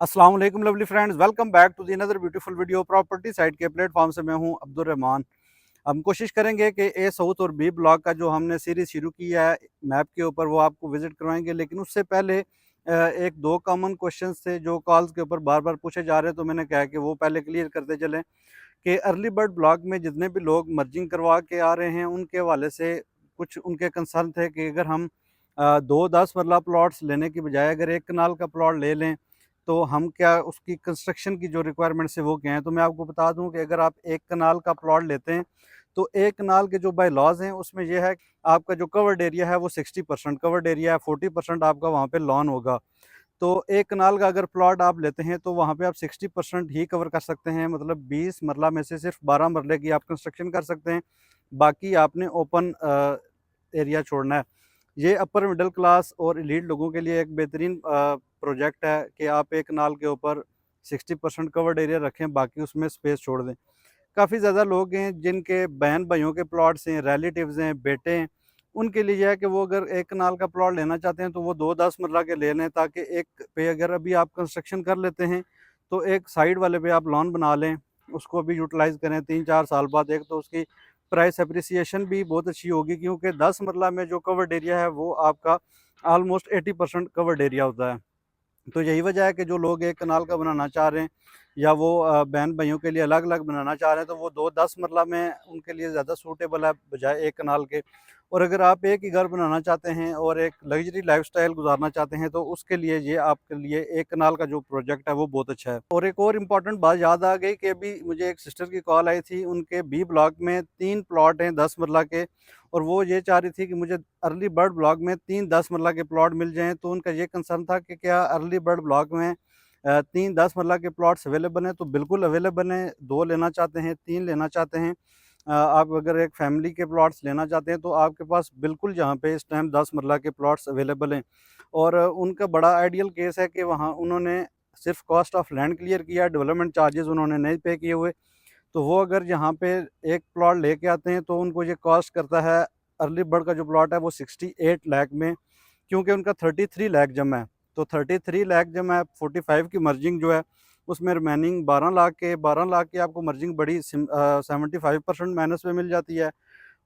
अस्सलाम वालेकुम lovely friends, welcome back to the another beautiful video property site के platform से मैं हूं अब्दुल रहमान। हम कोशिश करेंगे कि ए साउथ और बी ब्लॉक का जो हमने सीरीज़ शुरू की है मैप के ऊपर वो आपको विज़िट करवाएंगे, लेकिन उससे पहले एक दो कॉमन क्वेश्चंस थे जो कॉल्स के ऊपर बार बार पूछे जा रहे हैं, तो मैंने कहा कि वो पहले क्लियर करते चलें कि अर्ली बर्ड ब्लॉक में जितने भी लोग मर्जिंग करवा के आ रहे हैं उनके हवाले से कुछ उनके कंसर्न थे कि अगर हम 2-10 मरला प्लॉट्स लेने की बजाय अगर एक कनाल का प्लॉट ले लें तो हम क्या उसकी कंस्ट्रक्शन की जो रिक्वायरमेंट्स है वो क्या हैं। तो मैं आपको बता दूं कि अगर आप एक कनाल का प्लॉट लेते हैं तो एक कनाल के जो बाय लॉज हैं उसमें यह है कि आपका जो कवर्ड एरिया है वो 60% कवर्ड एरिया है, 40% आपका वहाँ पे लॉन होगा। तो एक कनाल का अगर प्लॉट आप लेते हैं तो वहाँ पे आप 60% ही कवर कर सकते हैं, मतलब 20 मरला में से सिर्फ 12 मरले की आप कंस्ट्रक्शन कर सकते हैं, बाकी आपने ओपन एरिया छोड़ना है। ये अपर मिडिल क्लास और एलीट लोगों के लिए एक बेहतरीन प्रोजेक्ट है कि आप एक कनाल के ऊपर 60% कवर्ड एरिया रखें, बाकी उसमें स्पेस छोड़ दें। काफ़ी ज़्यादा लोग हैं जिनके बहन भाइयों के प्लॉट्स हैं, रिलेटिव्स हैं, बेटे हैं, उनके लिए यह है कि वो अगर एक कनाल का प्लॉट लेना चाहते हैं तो वो 2-10 मरला के ले लें, ताकि एक पे अगर अभी आप कंस्ट्रक्शन कर लेते हैं तो एक साइड वाले पे आप लॉन बना लें, उसको भी यूटिलाइज़ करें 3-4 साल बाद। एक तो उसकी प्राइस एप्रिसिएशन भी बहुत अच्छी होगी, क्योंकि 10 मरला में जो कवर्ड एरिया है वो आपका ऑलमोस्ट 80% कवर्ड एरिया होता है। तो यही वजह है कि जो लोग एक कनाल का बनाना चाह रहे हैं या वो बहन भाइयों के लिए अलग अलग बनाना चाह रहे हैं तो वो 2-10 मरला में उनके लिए ज़्यादा सूटेबल है बजाय एक कनाल के। और अगर आप एक ही घर बनाना चाहते हैं और एक लग्जरी लाइफस्टाइल गुजारना चाहते हैं तो उसके लिए ये आपके लिए एक कनाल का जो प्रोजेक्ट है वो बहुत अच्छा है। और एक और इम्पॉर्टेंट बात याद आ गई कि अभी मुझे एक सिस्टर की कॉल आई थी, उनके बी ब्लॉक में 3 प्लॉट हैं 10 मरला के, और वो ये चाह रही थी कि मुझे अर्ली बर्ड ब्लॉक में 3-10 मरला के प्लॉट मिल जाएँ। तो उनका ये कंसर्न था कि क्या अर्ली बर्ड ब्लॉक में 3-10 मरला के प्लॉट्स अवेलेबल हैं? तो बिल्कुल अवेलेबल हैं। 2 लेना चाहते हैं, 3 लेना चाहते हैं, आप अगर एक फैमिली के प्लॉट्स लेना चाहते हैं तो आपके पास बिल्कुल यहाँ पे इस टाइम 10 मरला के प्लॉट्स अवेलेबल हैं। और उनका बड़ा आइडियल केस है कि वहाँ उन्होंने सिर्फ़ कॉस्ट ऑफ लैंड क्लियर किया, डेवलपमेंट चार्जेज़ उन्होंने नहीं पे किए हुए। तो वो अगर यहाँ पे एक प्लॉट लेके आते हैं तो उनको ये कॉस्ट करता है, अर्ली बर्ड का जो प्लॉट है वो 68 लाख में, क्योंकि उनका 33 लाख जमा है। तो 33 लाख जमा है, 45 की मर्जिंग जो है उसमें रिमेनिंग 12 लाख की आपको मर्जिंग बड़ी 75% माइनस में मिल जाती है।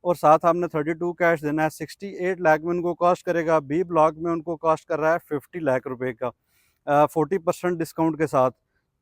और साथ आपने 32 कैश देना है, 68 लाख में उनको कॉस्ट करेगा। बी ब्लॉक में उनको कॉस्ट कर रहा है 50 लाख रुपए का, 40% डिस्काउंट के साथ।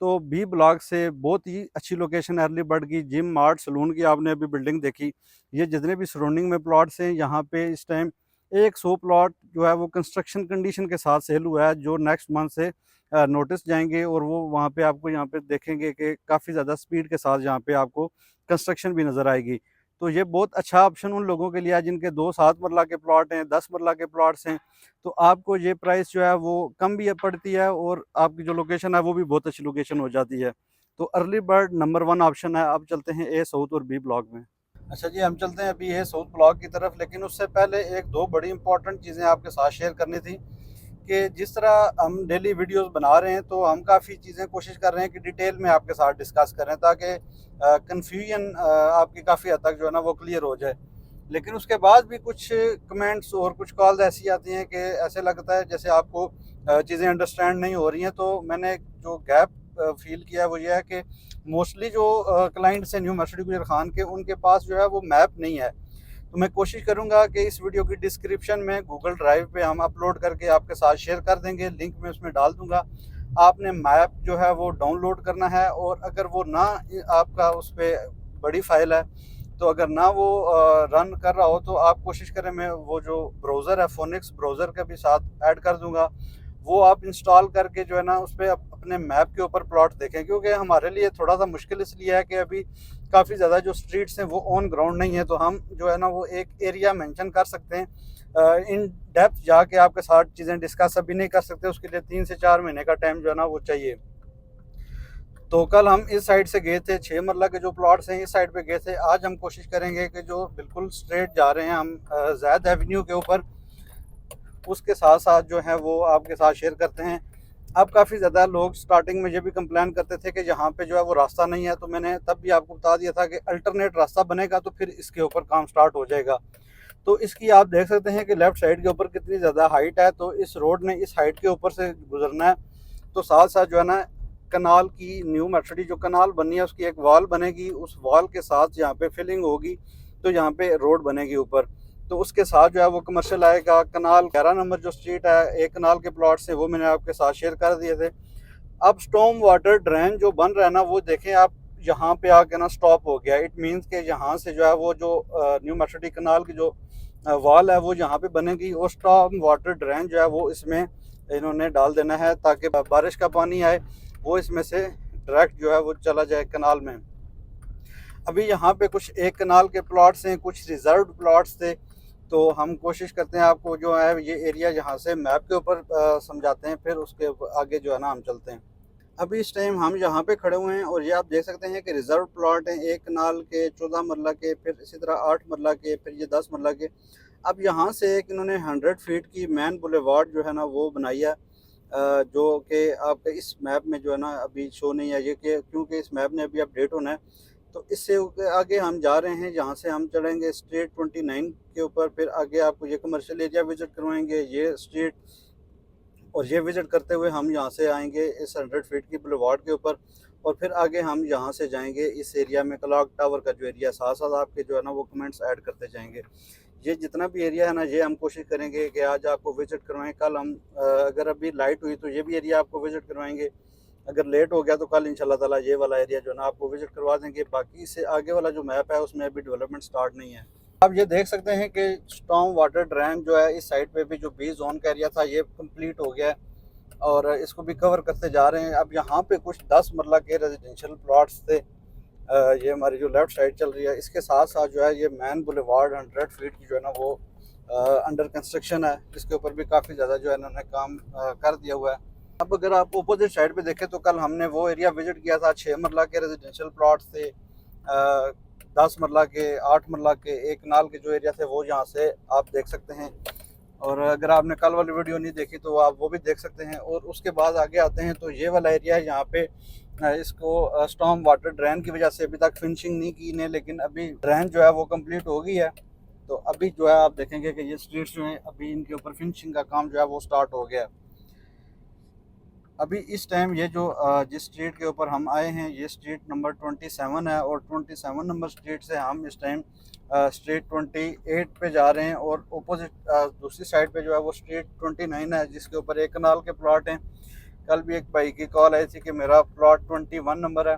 तो बी ब्लॉक से बहुत ही अच्छी लोकेशन है अर्ली बर्ड की। जिम, मार्ट, सलून की आपने अभी बिल्डिंग देखी, ये जितने भी सराउंडिंग में प्लॉट्स हैं यहाँ पे इस टाइम 100 प्लॉट जो है वो कंस्ट्रक्शन कंडीशन के साथ सेल हुआ है, जो नेक्स्ट मंथ से नोटिस जाएंगे। और वो वहाँ पे आपको यहाँ पे देखेंगे कि काफ़ी ज़्यादा स्पीड के साथ यहाँ पे आपको कंस्ट्रक्शन भी नज़र आएगी। तो ये बहुत अच्छा ऑप्शन उन लोगों के लिए है जिनके 2-7 मरला के प्लॉट हैं, 10 मरला के प्लॉट्स हैं। तो आपको ये प्राइस जो है वो कम भी पड़ती है और आपकी जो लोकेशन है वो भी बहुत अच्छी लोकेशन हो जाती है। तो अर्ली बर्ड नंबर 1 ऑप्शन है। अब चलते हैं ए साउथ और बी ब्लॉक में। अच्छा जी, हम चलते हैं अभी ए साउथ ब्लॉक की तरफ, लेकिन उससे पहले एक दो बड़ी इंपॉर्टेंट चीज़ें आपके साथ शेयर करनी थी कि जिस तरह हम डेली वीडियोस बना रहे हैं तो हम काफ़ी चीज़ें कोशिश कर रहे हैं कि डिटेल में आपके साथ डिस्कस करें, ताकि कन्फ्यूजन आपकी काफ़ी हद तक जो है ना वो क्लियर हो जाए। लेकिन उसके बाद भी कुछ कमेंट्स और कुछ कॉल्स ऐसी आती हैं कि ऐसे लगता है जैसे आपको चीज़ें अंडरस्टैंड नहीं हो रही हैं। तो मैंने जो गैप फील किया है वो ये है कि मोस्टली जो क्लाइंट्स हैं न्यू मर्सिडीज गुजर खान के, उनके पास जो है वो मैप नहीं है। तो मैं कोशिश करूंगा कि इस वीडियो की डिस्क्रिप्शन में गूगल ड्राइव पे हम अपलोड करके आपके साथ शेयर कर देंगे, लिंक में उसमें डाल दूंगा। आपने मैप जो है वो डाउनलोड करना है, और अगर वो ना आपका उस पर बड़ी फाइल है तो अगर ना वो रन कर रहा हो तो आप कोशिश करें, मैं वो जो ब्राउज़र है फोनिक्स ब्राउज़र का भी साथ ऐड कर दूंगा, वो आप इंस्टॉल करके जो है ना उस पर अपने मैप के ऊपर प्लॉट देखें। क्योंकि हमारे लिए थोड़ा सा मुश्किल इसलिए है कि अभी काफ़ी ज़्यादा जो स्ट्रीट्स हैं वो ऑन ग्राउंड नहीं है, तो हम जो है ना वो एक एरिया मेंशन कर सकते हैं। इन डेप्थ जाके आपके साथ चीज़ें डिस्कस अभी नहीं कर सकते, उसके लिए 3 से 4 महीने का टाइम जो है ना वो चाहिए। तो कल हम इस साइड से गए थे, 6 मरला के जो प्लॉट्स हैं इस साइड पे गए थे। आज हम कोशिश करेंगे कि जो बिल्कुल स्ट्रेट जा रहे हैं हम ज़ैद एवेन्यू के ऊपर, उसके साथ साथ जो है वो आपके साथ शेयर करते हैं। अब काफ़ी ज़्यादा लोग स्टार्टिंग में ये भी कंप्लेन करते थे कि यहाँ पे जो है वो रास्ता नहीं है, तो मैंने तब भी आपको बता दिया था कि अल्टरनेट रास्ता बनेगा तो फिर इसके ऊपर काम स्टार्ट हो जाएगा। तो इसकी आप देख सकते हैं कि लेफ़्ट साइड के ऊपर कितनी ज़्यादा हाइट है, तो इस रोड ने इस हाइट के ऊपर से गुजरना है। तो साथ साथ जो है ना कनाल की न्यू मेट्रोडी जो कनाल बननी है उसकी एक वॉल बनेगी, उस वॉल के साथ यहाँ पे फिलिंग होगी तो यहाँ पे रोड बनेगी ऊपर, तो उसके साथ जो है वो कमर्शियल आएगा। कनाल 11 नंबर जो स्ट्रीट है, एक कनाल के प्लॉट से वो मैंने आपके साथ शेयर कर दिए थे। अब स्टॉर्म वाटर ड्रेन जो बन रहा है ना, वो देखें आप यहाँ पे आके ना स्टॉप हो गया। इट मीन्स के यहाँ से जो है वो जो न्यू मेट्रोडी कनाल की जो वॉल है वो यहाँ पे बनेगी, और स्टॉर्म वाटर ड्रेन जो है वो इसमें इन्होंने डाल देना है ताकि बारिश का पानी आए वो इसमें से डायरेक्ट जो है वो चला जाए कनाल में। अभी यहाँ पे कुछ एक कनाल के प्लॉट्स हैं, कुछ रिजर्व प्लॉट्स थे, तो हम कोशिश करते हैं आपको जो है ये एरिया यहाँ से मैप के ऊपर समझाते हैं, फिर उसके आगे जो है ना हम चलते हैं। अभी इस टाइम हम यहाँ पे खड़े हुए हैं और ये आप देख सकते हैं कि रिजर्व प्लॉट हैं, एक कनाल के 14 मरला के, फिर इसी तरह 8 मरला के, फिर ये 10 मरला के। अब यहाँ से एक इन्होंने 100 फीट की मैन बुलेवार्ड जो है ना वो बनाई है, जो कि आपके इस मैप में जो है ना अभी शो नहीं है ये, कि क्योंकि इस मैप ने अभी अपडेट होना है। तो इससे आगे हम जा रहे हैं, जहाँ से हम चढ़ेंगे स्ट्रीट 29 के ऊपर, फिर आगे आपको ये कमर्शियल एरिया विजिट करवाएंगे, ये स्ट्रीट, और ये विज़िट करते हुए हम यहाँ से आएंगे इस 100 फीट की बुलेवार्ड के ऊपर, और फिर आगे हम यहाँ से जाएंगे इस एरिया में क्लॉक टावर का जो एरिया। साथ साथ आपके जो है ना वो कमेंट्स ऐड करते जाएंगे। ये जितना भी एरिया है ना ये हम कोशिश करेंगे कि आज आपको विज़िट करवाएं। कल हम अगर अभी लाइट हुई तो ये भी एरिया आपको विज़िट करवाएंगे, अगर लेट हो गया तो कल इंशाल्लाह ताला ये वाला एरिया जो है ना आपको विज़िट करवा देंगे। बाकी से आगे वाला जो मैप है उसमें अभी डेवलपमेंट स्टार्ट नहीं है। आप ये देख सकते हैं कि स्टॉर्म वाटर ड्रेन जो है इस साइड पे भी जो बी जोन का एरिया था ये कंप्लीट हो गया है, और इसको भी कवर करते जा रहे हैं। अब यहाँ पे कुछ 10 मरला के रेजिडेंशियल प्लॉट्स थे, ये हमारी जो लेफ़्ट साइड चल रही है, इसके साथ साथ जो है ये मैन बुलेवार्ड 100 फीट की जो है ना वो अंडर कंस्ट्रक्शन है, जिसके ऊपर भी काफ़ी ज़्यादा जो है इन्होंने काम कर दिया हुआ है। अब अगर आप अपोजिट साइड पे देखें तो कल हमने वो एरिया विजिट किया था, 6 मरला के रेजिडेंशियल प्लॉट्स थे, 10 मरला के, 8 मरला के, एक कनाल के जो एरिया थे वो यहाँ से आप देख सकते हैं। और अगर आपने कल वाली वीडियो नहीं देखी तो आप वो भी देख सकते हैं। और उसके बाद आगे आते हैं तो ये वाला एरिया है, यहाँ पे इसको स्टॉर्म वाटर ड्रेन की वजह से अभी तक फिनिशिंग नहीं की ने, लेकिन अभी ड्रेन जो है वो कंप्लीट हो गई है। तो अभी जो है आप देखेंगे कि ये स्ट्रीट्स जो हैं अभी इनके ऊपर फिनिशिंग का काम जो है वो स्टार्ट हो गया है। अभी इस टाइम ये जो जिस स्ट्रीट के ऊपर हम आए हैं ये स्ट्रीट नंबर 27 है, और 27 नंबर स्ट्रीट से हम इस टाइम स्ट्रीट 28 पे जा रहे हैं, और अपोजिट दूसरी साइड पे जो है वो स्ट्रीट 29 है, जिसके ऊपर एक कनाल के प्लॉट हैं। कल भी एक भाई की कॉल आई थी कि मेरा प्लॉट 21 नंबर है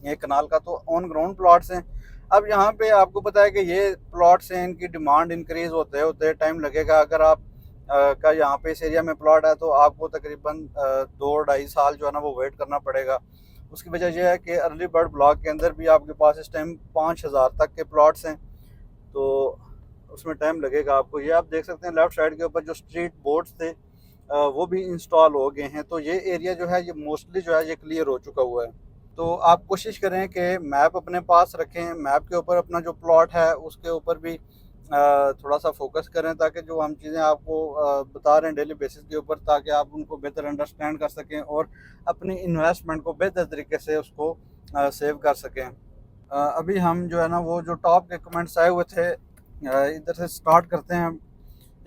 एक कनाल का, तो ऑन ग्राउंड प्लॉट्स हैं। अब यहाँ पे आपको पता है कि ये प्लॉट्स हैं, इनकी डिमांड इंक्रीज़ होते होते टाइम लगेगा। अगर आप का यहाँ पे इस एरिया में प्लॉट है तो आपको तकरीबन 2-2.5 साल जो है ना वो वेट करना पड़ेगा। उसकी वजह यह है कि अर्ली बर्ड ब्लॉक के अंदर भी आपके पास इस टाइम 5000 तक के प्लॉट्स हैं, तो उसमें टाइम लगेगा आपको। ये आप देख सकते हैं लेफ़्ट साइड के ऊपर जो स्ट्रीट बोर्ड्स थे वो भी इंस्टॉल हो गए हैं, तो ये एरिया जो है ये मोस्टली जो है ये क्लियर हो चुका हुआ है। तो आप कोशिश करें कि मैप अपने पास रखें, मैप के ऊपर अपना जो प्लॉट है उसके ऊपर भी थोड़ा सा फोकस करें, ताकि जो हम चीज़ें आपको बता रहे हैं डेली बेसिस के ऊपर, ताकि आप उनको बेहतर अंडरस्टैंड कर सकें और अपनी इन्वेस्टमेंट को बेहतर तरीके से उसको सेव कर सकें। अभी हम जो है ना वो जो टॉप के कमेंट्स आए हुए थे इधर से स्टार्ट करते हैं।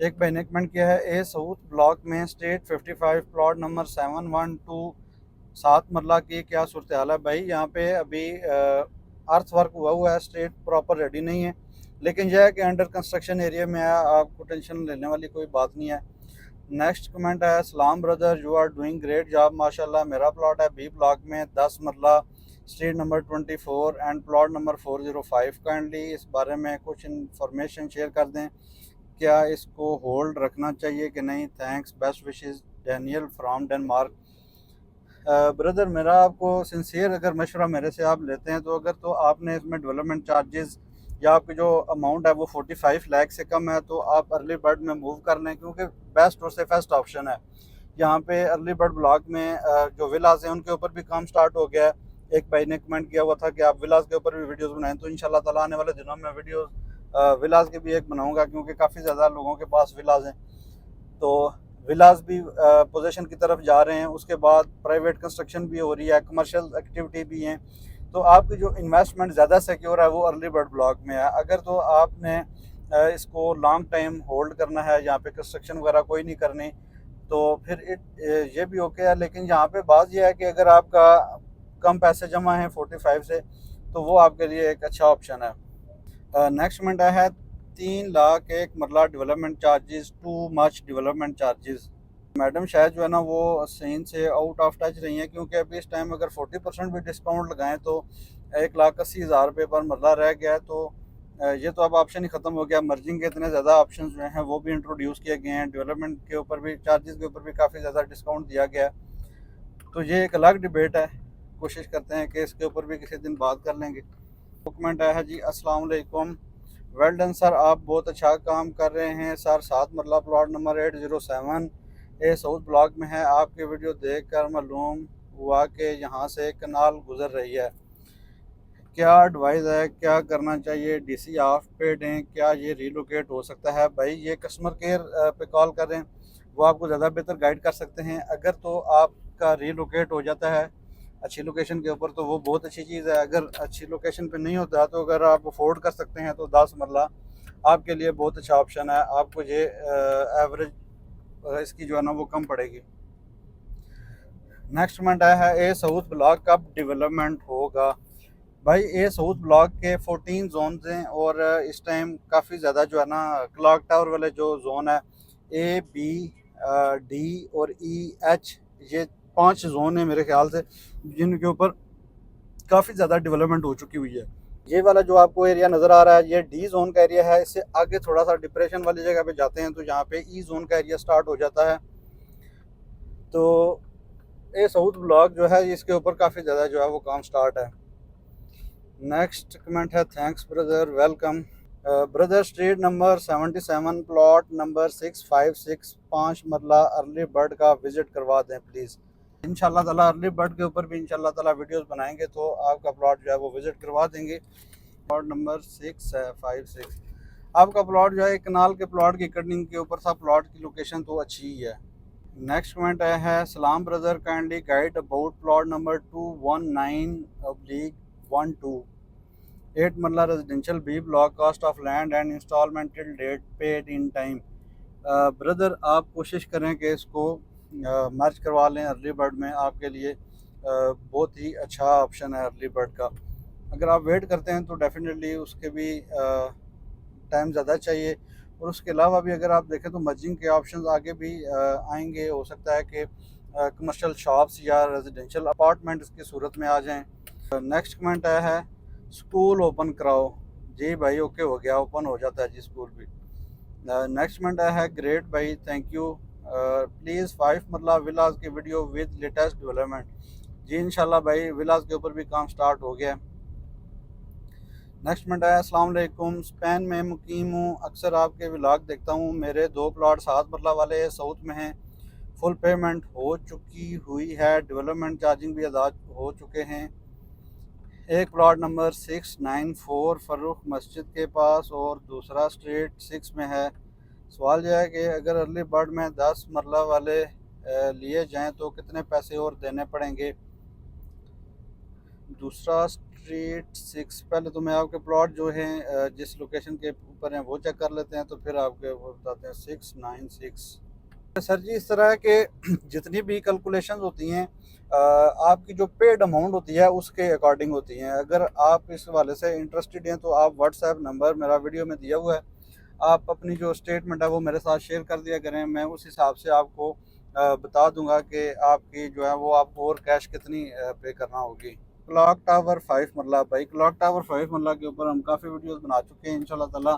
एक भाई ने कमेंट किया है, ए साउथ ब्लॉक में स्ट्रीट 55 प्लॉट नंबर 712 7 मरला की क्या सूरत हाल है? भाई यहाँ पे अभी अर्थ वर्क हुआ है, स्ट्रीट प्रॉपर रेडी नहीं है, लेकिन यह है कि अंडर कंस्ट्रक्शन एरिया में है, आपको टेंशन लेने वाली कोई बात नहीं है। नेक्स्ट कमेंट है, सलाम brother, you are doing great job माशाल्लाह। मेरा प्लॉट है बी ब्लॉक में 10 marla, street number 24 and plot number 405। Kindly इस बारे में कुछ इंफॉर्मेशन शेयर कर दें, क्या इसको होल्ड रखना चाहिए कि नहीं? Thanks, best wishes, Daniel from Denmark. Brother मेरा आपको सिंसियर अगर मशवरा मेरे से आप लेते हैं तो अगर तो आपने इसमें डेवलपमेंट चार्जेस या आपकी जो अमाउंट है वो 45 लाख से कम है तो आप अर्ली बर्ड में मूव कर लें, क्योंकि बेस्ट और सेफेस्ट ऑप्शन है। यहाँ पे अर्ली बर्ड ब्लॉक में जो विलाज हैं उनके ऊपर भी काम स्टार्ट हो गया है। एक भाई ने कमेंट किया हुआ था कि आप विलाज के ऊपर भी वीडियोस बनाएं, तो इंशाल्लाह ताला आने वाले दिनों में वीडियोस विलाज के भी एक बनाऊंगा, क्योंकि काफ़ी ज़्यादा लोगों के पास विलाज हैं, तो विलाज भी पोजीशन की तरफ जा रहे हैं। उसके बाद प्राइवेट कंस्ट्रक्शन भी हो रही है, कमर्शियल एक्टिविटी भी हैं, तो आपकी जो इन्वेस्टमेंट ज़्यादा सिक्योर है वो अर्ली बर्ड ब्लॉक में है। अगर तो आपने इसको लॉन्ग टाइम होल्ड करना है, यहाँ पे कंस्ट्रक्शन वगैरह कोई नहीं करनी, तो फिर ये भी ओके है। लेकिन यहाँ पे बात यह है कि अगर आपका कम पैसे जमा हैं 45 से, तो वो आपके लिए एक अच्छा ऑप्शन है। नेक्स्ट मिनट है 3 लाख एक मरला development charges, too much development charges. Madam शायद जो है ना वो सीन से आउट ऑफ टच रही हैं, क्योंकि अभी इस टाइम अगर 40% भी डिस्काउंट लगाएं तो 1,80,000 रुपये पर मरला रह गया है। तो ये तो अब ऑप्शन ही ख़त्म हो गया। मर्जिंग के इतने ज़्यादा ऑप्शन जो हैं वो भी इंट्रोड्यूस किए गए हैं, डेवलपमेंट के ऊपर भी चार्जेस के ऊपर भी काफ़ी ज़्यादा डिस्काउंट दिया गया है। तो ये एक अलग डिबेट है, कोशिश करते हैं कि इसके ऊपर भी किसी दिन बात कर लेंगे। डॉक्यूमेंट आया है जी, अस्सलाम वालेकुम। वेल डन सर, आप बहुत अच्छा काम कर रहे हैं सर। 7 मरला प्लॉट नंबर 807 ए साउथ ब्लॉक में है। आपकी वीडियो देखकर मालूम हुआ कि यहाँ से कनाल गुजर रही है। क्या एडवाइस है, क्या करना चाहिए? डीसी ऑफ पे दें, क्या ये रीलोकेट हो सकता है? भाई ये कस्टमर केयर पे कॉल कर रहे हैं, वो आपको ज़्यादा बेहतर गाइड कर सकते हैं। अगर तो आपका रीलोकेट हो जाता है अच्छी लोकेशन के ऊपर तो वो बहुत अच्छी चीज़ है। अगर अच्छी लोकेशन पे नहीं होता तो अगर आप अफोर्ड कर सकते हैं तो 10 मरला आपके लिए बहुत अच्छा ऑप्शन है। आपको ये एवरेज इसकी जो है ना वो कम पड़ेगी। नेक्स्ट मिनट है ए साउथ ब्लॉक कब डेवलपमेंट होगा? भाई ए साउथ ब्लॉक के 14 जोन हैं और इस टाइम काफ़ी ज़्यादा जो है ना क्लॉक टावर वाले जो जोन है ए बी डी और ई एच, ये 5 जोन है मेरे ख्याल से, जिनके ऊपर काफ़ी ज़्यादा डेवलपमेंट हो चुकी हुई है। ये वाला जो आपको एरिया नज़र आ रहा है ये डी जोन का एरिया है। इससे आगे थोड़ा सा डिप्रेशन वाली जगह पे जाते हैं तो यहाँ पे ई जोन का एरिया स्टार्ट हो जाता है। तो ये साउथ ब्लॉक जो है इसके ऊपर काफ़ी ज़्यादा जो है वो काम स्टार्ट है। नेक्स्ट कमेंट है, thanks brother, welcome brother. Street number 77 plot number 656 5 मरला अर्ली बर्ड का विज़िट करवा दें प्लीज़। इंशाल्लाह ताला अर्ली बर्ड के ऊपर भी इंशाल्लाह ताला वीडियोस बनाएंगे तो आपका प्लॉट जो है वो विज़िट करवा देंगे। प्लॉट नंबर 656 आपका प्लॉट जो है कनाल के प्लॉट की कटिंग के ऊपर था। प्लॉट की लोकेशन तो अच्छी ही है। नेक्स्ट कमेंट आया है, सलाम brother, kindly guide about plot number 219/12 8 marla residential B block, cost of land and installment till date paid in time. Brother आप कोशिश करें कि इसको मर्ज करवा लें अर्ली बर्ड में, आपके लिए बहुत ही अच्छा ऑप्शन है अर्ली बर्ड का। अगर आप वेट करते हैं तो डेफिनेटली उसके भी टाइम ज़्यादा चाहिए। और उसके अलावा भी अगर आप देखें तो मर्जिंग के ऑप्शंस आगे भी आएंगे। हो सकता है कि कमर्शियल शॉप्स या रेजिडेंशियल अपार्टमेंट्स की सूरत में आ जाएं। नेक्स्ट कमेंट आया है, स्कूल ओपन कराओ। जी भाई ओके हो गया, ओपन हो जाता है जी स्कूल भी। नेक्स्ट कमेंट आया है, ग्रेट भाई थैंक यू, प्लीज़ 5 मरला विलास की वीडियो विद लेटेस्ट डेवलपमेंट। जी इंशाल्लाह भाई विलास के ऊपर भी काम स्टार्ट हो गया। नेक्स्ट मिनट है, अस्सलाम वालेकुम, स्पेन में मुकीम हूँ, अक्सर आपके व्लॉग देखता हूँ। मेरे 2 प्लॉट 7 मरला वाले साउथ में हैं, फुल पेमेंट हो चुकी हुई है, डेवलपमेंट चार्जिंग भी अदा हो चुके हैं। एक प्लॉट नंबर 694 फर्रुख मस्जिद के पास और दूसरा स्ट्रीट 6 में है। सवाल यह है कि अगर अर्ली बर्ड में 10 मरला वाले लिए जाएं तो कितने पैसे और देने पड़ेंगे? दूसरा स्ट्रीट 6, पहले तो मैं आपके प्लॉट जो हैं जिस लोकेशन के ऊपर हैं वो चेक कर लेते हैं तो फिर आपके वो बताते हैं। 696 सर जी, इस तरह के जितनी भी कैलकुलेशंस होती हैं आपकी जो पेड अमाउंट होती है उसके अकॉर्डिंग होती हैं। अगर आप इस वाले से इंटरेस्टेड हैं तो आप व्हाट्सएप नंबर मेरा वीडियो में दिया हुआ है, आप अपनी जो स्टेटमेंट है वो मेरे साथ शेयर कर दिया करें। मैं उस हिसाब से आपको बता दूंगा कि आपकी जो है वो आपको और कैश कितनी पे करना होगी। क्लॉक टावर 5 मरला, भाई क्लॉक टावर 5 मरला के ऊपर हम काफ़ी वीडियोस बना चुके हैं। इंशाल्लाह ताला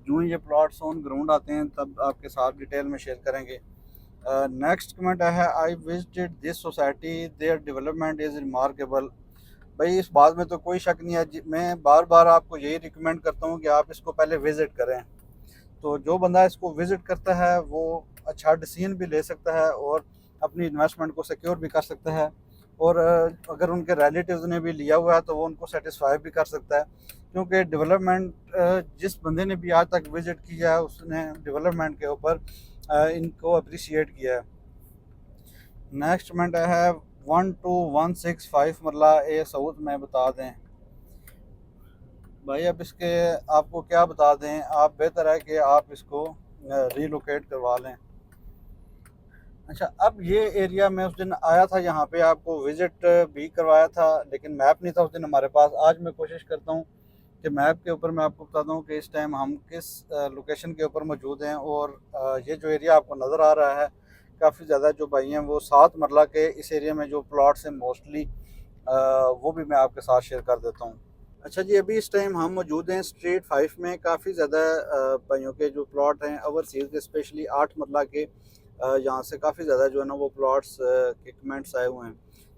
जो ही ये प्लॉट्स ऑन ग्राउंड आते हैं तब आपके साथ डिटेल में शेयर करेंगे। नेक्स्ट कमेंट है, I visited this society, their development is remarkable. भाई इस बात में तो कोई शक नहीं है मैं बार बार आपको यही रिकमेंड करता हूँ कि आप इसको पहले विज़िट करें। तो जो बंदा इसको विज़िट करता है वो अच्छा डिसीजन भी ले सकता है और अपनी इन्वेस्टमेंट को सिक्योर भी कर सकता है। और अगर उनके रिलेटिव्स ने भी लिया हुआ है तो वो उनको सेटिस्फाई भी कर सकता है, क्योंकि डेवलपमेंट जिस बंदे ने भी आज तक विज़िट किया है उसने डेवलपमेंट के ऊपर इनको अप्रिशिएट किया है। नेक्स्ट मिनट है, 12165 मरला ए साउथ में बता दें। भाई अब इसके आपको क्या बता दें, आप बेहतर है कि आप इसको रीलोकेट करवा लें। अच्छा, अब ये एरिया मैं उस दिन आया था, यहाँ पे आपको विज़िट भी करवाया था, लेकिन मैप नहीं था उस दिन हमारे पास। आज मैं कोशिश करता हूँ कि मैप के ऊपर मैं आपको बताता हूँ कि इस टाइम हम किस लोकेशन के ऊपर मौजूद हैं। और ये जो एरिया आपको नज़र आ रहा है, काफ़ी ज़्यादा जो भाई हैं वो 7 मरला के इस एरिया में जो प्लॉट्स हैं मोस्टली, वो भी मैं आपके साथ शेयर कर देता हूँ। अच्छा जी, अभी इस टाइम हम मौजूद हैं स्ट्रीट 5 में। काफ़ी ज़्यादा भाइयों के जो प्लॉट हैं ओवरसीज़ के, स्पेशली 8 मरला के, यहाँ से काफ़ी ज़्यादा जो है ना वो प्लॉट्स के कमेंट्स आए हुए हैं।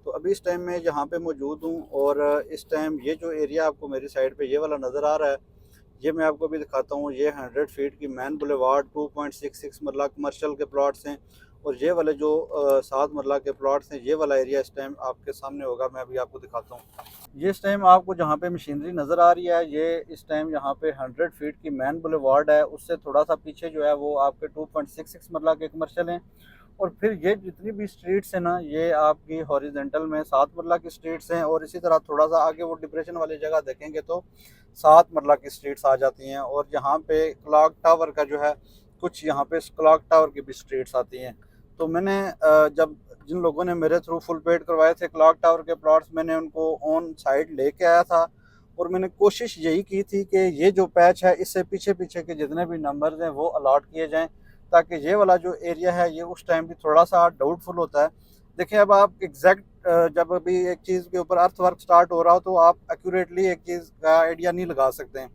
तो अभी इस टाइम मैं यहाँ पे मौजूद हूँ, और इस टाइम ये जो एरिया आपको मेरी साइड पे ये वाला नज़र आ रहा है, ये मैं आपको भी दिखाता हूँ। ये 100 फीट की मैन बुलेवार्ड 2.66 मरला कमर्शियल के प्लॉट्स हैं। और ये वाले जो 7 मरला के प्लॉट्स हैं, ये वाला एरिया इस टाइम आपके सामने होगा, मैं अभी आपको दिखाता हूँ। ये इस टाइम आपको जहाँ पे मशीनरी नज़र आ रही है, ये इस टाइम यहाँ पे 100 फीट की मैन बुलेवार्ड है। उससे थोड़ा सा पीछे जो है वो आपके 2.66 मरला के कमर्शियल हैं। और फिर ये जितनी भी स्ट्रीट्स हैं ना, ये आपकी हॉरिजेंटल में 7 मरला की स्ट्रीट्स हैं। और इसी तरह थोड़ा सा आगे वो डिप्रेशन वाली जगह देखेंगे तो 7 मरला की स्ट्रीट्स आ जाती हैं। और यहाँ पे क्लॉक टावर का जो है, कुछ यहाँ पे क्लॉक टावर की भी स्ट्रीट्स आती हैं। तो मैंने जब जिन लोगों ने मेरे थ्रू फुल पेड करवाए थे क्लॉक टावर के प्लॉट्स, मैंने उनको ऑन साइड लेके आया था। और मैंने कोशिश यही की थी कि ये जो पैच है, इससे पीछे पीछे के जितने भी नंबर्स हैं वो अलॉट किए जाएं, ताकि ये वाला जो एरिया है ये उस टाइम भी थोड़ा सा डाउटफुल होता है। देखिए, अब आप एग्जैक्ट जब अभी एक चीज़ के ऊपर अर्थ वर्क स्टार्ट हो रहा हो, तो आप एक्यूरेटली एक चीज़ का आइडिया नहीं लगा सकते हैं।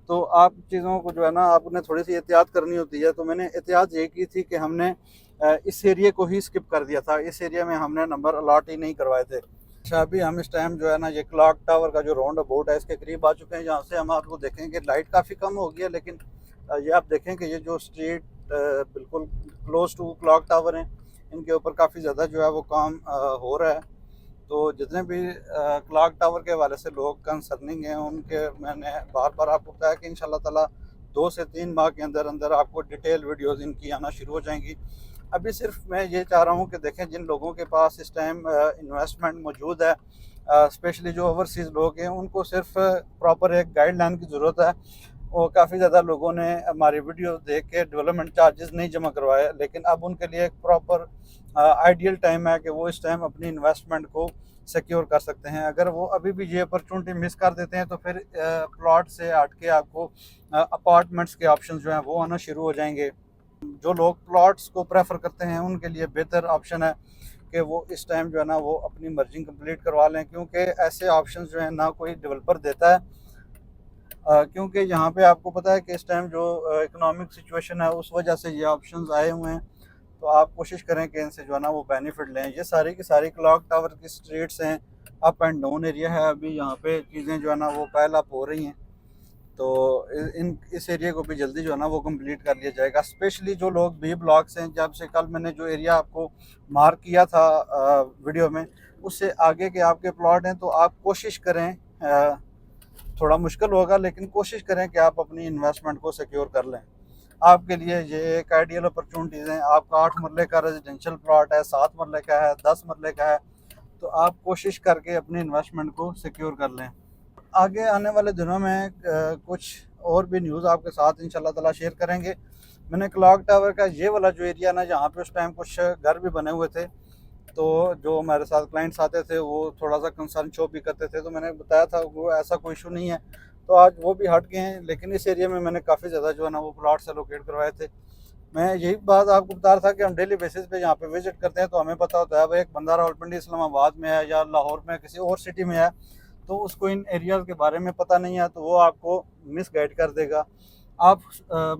तो आप चीज़ों को जो है ना, आपने थोड़ी सी एहतियात करनी होती है। तो मैंने एहतियात ये की थी कि हमने इस एरिया को ही स्किप कर दिया था। इस एरिया में हमने नंबर अलॉट ही नहीं करवाए थे। अच्छा, अभी हम इस टाइम जो है ना, ये क्लॉक टावर का जो राउंड अबाउट है इसके करीब आ चुके हैं, जहाँ से हम आपको देखेंगे लाइट काफ़ी कम हो गई है, लेकिन ये आप देखें कि ये जो स्ट्रीट बिल्कुल क्लोज टू क्लॉक टावर हैं, इनके ऊपर काफ़ी ज़्यादा जो है वो काम हो रहा है। तो जितने भी क्लॉक टावर के हवाले से लोग कंसर्निंग हैं, उनके मैंने बार बार आपको बताया कि इंशाल्लाह ताला 2 से 3 माह के अंदर अंदर आपको डिटेल वीडियोस इनकी आना शुरू हो जाएंगी। अभी सिर्फ मैं ये चाह रहा हूँ कि देखें, जिन लोगों के पास इस टाइम इन्वेस्टमेंट मौजूद है, स्पेशली जो ओवरसीज़ लोग हैं, उनको सिर्फ प्रॉपर एक गाइडलाइन की ज़रूरत है। और काफ़ी ज़्यादा लोगों ने हमारी वीडियो देख के डेवलपमेंट चार्जेस नहीं जमा करवाए, लेकिन अब उनके लिए एक प्रॉपर आइडियल टाइम है कि वो इस टाइम अपनी इन्वेस्टमेंट को सिक्योर कर सकते हैं। अगर वो अभी भी ये अपॉर्चुनिटी मिस कर देते हैं, तो फिर प्लॉट से हट के आपको अपार्टमेंट्स के ऑप्शन जो हैं वो आना शुरू हो जाएंगे। जो लोग प्लॉट्स को प्रेफर करते हैं, उनके लिए बेहतर ऑप्शन है कि वो इस टाइम जो है ना वो अपनी मर्जिंग कंप्लीट करवा लें, क्योंकि ऐसे ऑप्शंस जो है ना कोई डेवलपर देता है। क्योंकि यहाँ पे आपको पता है कि इस टाइम जो इकोनॉमिक सिचुएशन है, उस वजह से ये ऑप्शंस आए हुए हैं। तो आप कोशिश करें कि इनसे जो है ना वो बेनिफिट लें। ये सारी की सारी क्लॉक टावर की स्ट्रीट्स हैं, अप एंड डाउन एरिया है। अभी यहाँ पे चीज़ें जो है ना वो पहल अप हो रही हैं। तो इन इस एरिया को भी जल्दी जो है ना वो कंप्लीट कर लिया जाएगा। स्पेशली जो लोग बी ब्लॉक्स हैं, जब से कल मैंने जो एरिया आपको मार्क किया था वीडियो में, उससे आगे के आपके प्लॉट हैं, तो आप कोशिश करें, थोड़ा मुश्किल होगा लेकिन कोशिश करें कि आप अपनी इन्वेस्टमेंट को सिक्योर कर लें। आपके लिए ये एक आइडियल अपॉर्चुनिटीज़ हैं। आपका 8 मरले का रेजिडेंशियल प्लॉट है, 7 मरले का है, 10 मरले का है, तो आप कोशिश करके अपनी इन्वेस्टमेंट को सिक्योर कर लें। आगे आने वाले दिनों में कुछ और भी न्यूज़ आपके साथ इंशाल्लाह ताला शेयर करेंगे। मैंने क्लॉक टावर का ये वाला जो एरिया ना, जहाँ पे उस टाइम कुछ घर भी बने हुए थे, तो जो हमारे साथ क्लाइंट्स आते थे वो थोड़ा सा कंसर्न शो भी करते थे, तो मैंने बताया था वो ऐसा कोई इशू नहीं है। तो आज वो भी हट गए हैं, लेकिन इस एरिया में मैंने काफ़ी ज़्यादा जो है ना वो प्लॉट्स एलोकेट करवाए थे। मैं यही बात आपको बता रहा था कि हम डेली बेसिस पे यहाँ पे विजिट करते हैं, तो हमें पता होता है भाई एक बंदा रावलपिंडी इस्लामाबाद में है या लाहौर में किसी और सिटी में है, तो उसको इन एरियाज़ के बारे में पता नहीं है, तो वो आपको मिस गाइड कर देगा। आप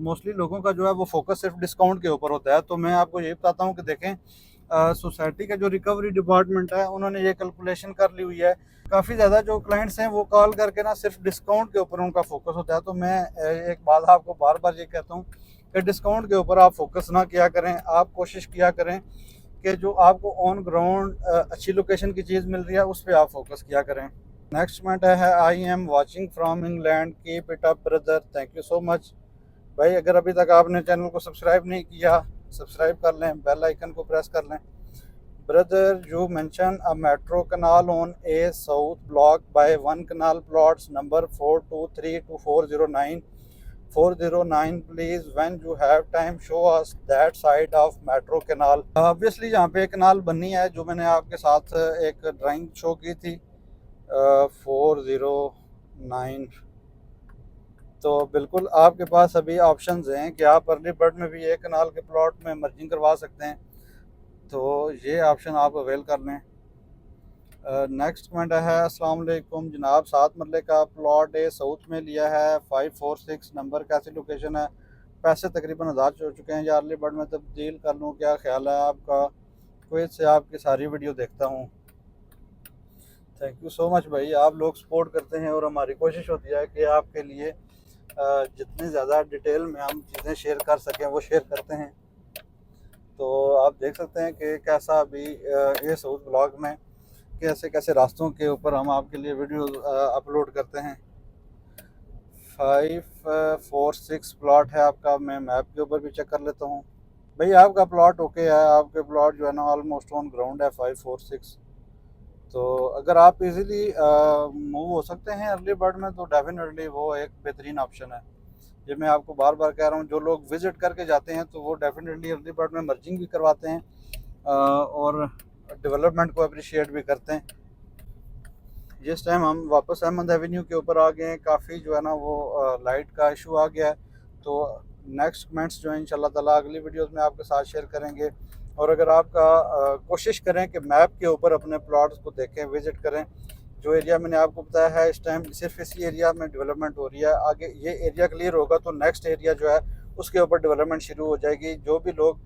मोस्टली लोगों का जो है वो फोकस सिर्फ डिस्काउंट के ऊपर होता है। तो मैं आपको यही बताता हूँ कि देखें, सोसाइटी का जो रिकवरी डिपार्टमेंट है, उन्होंने ये कैलकुलेशन कर ली हुई है। काफ़ी ज़्यादा जो क्लाइंट्स हैं वो कॉल करके ना सिर्फ डिस्काउंट के ऊपर उनका फोकस होता है। तो मैं एक बात आपको बार बार ये कहता हूँ कि डिस्काउंट के ऊपर आप फोकस ना किया करें। आप कोशिश किया करें कि जो आपको ऑन ग्राउंड अच्छी लोकेशन की चीज़ मिल रही है, उस पर आप फोकस किया करें। नेक्स्ट कमेंट है, I am watching from England, keep it up brother, thank you so much. भाई, अगर अभी तक आपने चैनल को सब्सक्राइब नहीं किया, सब्सक्राइब कर लें, बेल आइकन को प्रेस कर लें। Brother, you mention a metro canal on A south block by 1 kanal plots number 423 to 409 409 please when you have time show us that side of metro canal. Obviously यहाँ पे canal बननी है, जो मैंने आपके साथ एक ड्राइंग शो की थी 409। तो बिल्कुल आपके पास अभी ऑप्शंस हैं कि आप अर्ली बर्ड में भी एक कनाल के प्लॉट में मर्जिंग करवा सकते हैं, तो ये ऑप्शन आप अवेल कर लें। नेक्स्ट कमेंट है, अस्सलाम वालेकुम जनाब, 7 मरले का प्लॉट है, साउथ में लिया है, 546 नंबर, कैसी लोकेशन है, पैसे तकरीबन अदा हो चुके हैं, या अर्ली बर्ड में तब्दील कर लूँ, क्या ख्याल है आपका? कुवैत से आपकी सारी वीडियो देखता हूँ। थैंक यू सो मच भाई, आप लोग सपोर्ट करते हैं और हमारी कोशिश होती है कि आपके लिए जितनी ज़्यादा डिटेल में हम चीज़ें शेयर कर सकें वो शेयर करते हैं। तो आप देख सकते हैं कि कैसा अभी ये साउथ ब्लॉग में कैसे कैसे रास्तों के ऊपर हम आपके लिए वीडियो अपलोड करते हैं। 546 प्लॉट है आपका, मैं मैप के ऊपर भी चेक कर लेता हूँ। भाई आपका प्लॉट ओके है, आपके प्लॉट जो है ना ऑलमोस्ट ऑन ग्राउंड है 546। तो अगर आप इजीली मूव हो सकते हैं अर्ली बर्ड में तो डेफिनेटली वो एक बेहतरीन ऑप्शन है। ये मैं आपको बार बार कह रहा हूँ, जो लोग विज़िट करके जाते हैं तो वो डेफिनेटली अर्ली बर्ड में मर्जिंग भी करवाते हैं और डेवलपमेंट को अप्रिशिएट भी करते हैं। जिस टाइम हम वापस अहमद एवेन्यू के ऊपर आ गए हैं, काफ़ी जो है ना वो लाइट का इशू आ गया है, तो नेक्स्ट कमेंट्स जो है इंशाल्लाह ताला अगली वीडियोस में आपके साथ शेयर करेंगे। और अगर आपका कोशिश करें कि मैप के ऊपर अपने प्लॉट्स को देखें, विज़िट करें। जो एरिया मैंने आपको बताया है इस टाइम सिर्फ इसी एरिया में डेवलपमेंट हो रही है, आगे ये एरिया क्लियर होगा तो नेक्स्ट एरिया जो है उसके ऊपर डेवलपमेंट शुरू हो जाएगी। जो भी लोग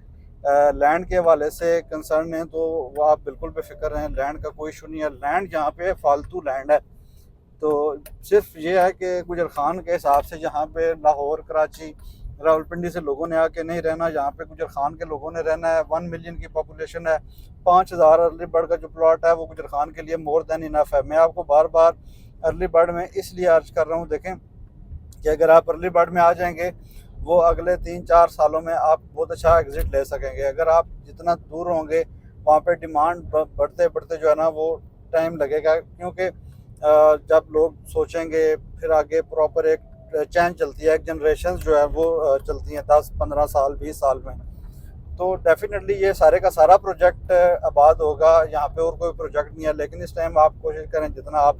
लैंड के हवाले से कंसर्न हैं तो वो आप बिल्कुल बेफिक्र रहें, लैंड का कोई इशू नहीं है। लैंड यहाँ पे फालतू लैंड है, तो सिर्फ ये है कि गुजर खान के हिसाब से जहाँ पे लाहौर, कराची, रावलपिंडी से लोगों ने आके नहीं रहना, यहाँ पे गुजर खान के लोगों ने रहना है। 1 मिलियन की पॉपुलेशन है, 5000 अर्ली बर्ड का जो प्लॉट है वो गुजर खान के लिए मोर देन इनफ है। मैं आपको बार बार अर्ली बर्ड में इसलिए अर्ज कर रहा हूँ, देखें कि अगर आप अर्ली बर्ड में आ जाएंगे वो अगले 3-4 सालों में आप बहुत अच्छा एग्जिट ले सकेंगे। अगर आप जितना दूर होंगे वहाँ पे डिमांड बढ़ते बढ़ते जो है ना वो टाइम लगेगा, क्योंकि जब लोग सोचेंगे फिर आगे प्रॉपर एक चैन चलती है, एक जनरेशन जो है वो चलती हैं 10-15 साल 20 साल में। तो डेफिनेटली ये सारे का सारा प्रोजेक्ट आबाद होगा, यहाँ पे और कोई प्रोजेक्ट नहीं है, लेकिन इस टाइम आप कोशिश करें जितना आप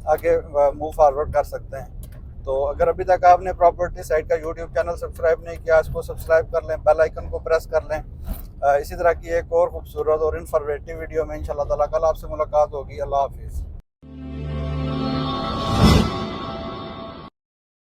आगे मूव फॉरवर्ड कर सकते हैं। तो अगर अभी तक आपने प्रॉपर्टी साइट का यूट्यूब चैनल सब्सक्राइब नहीं किया, इसको सब्सक्राइब कर लें, बेल आइकन को प्रेस कर लें। इसी तरह की एक और खूबसूरत और इन्फॉर्मेटिव वीडियो में इंशाल्लाह ताला कल आपसे मुलाकात होगी। अल्लाह हाफिज़।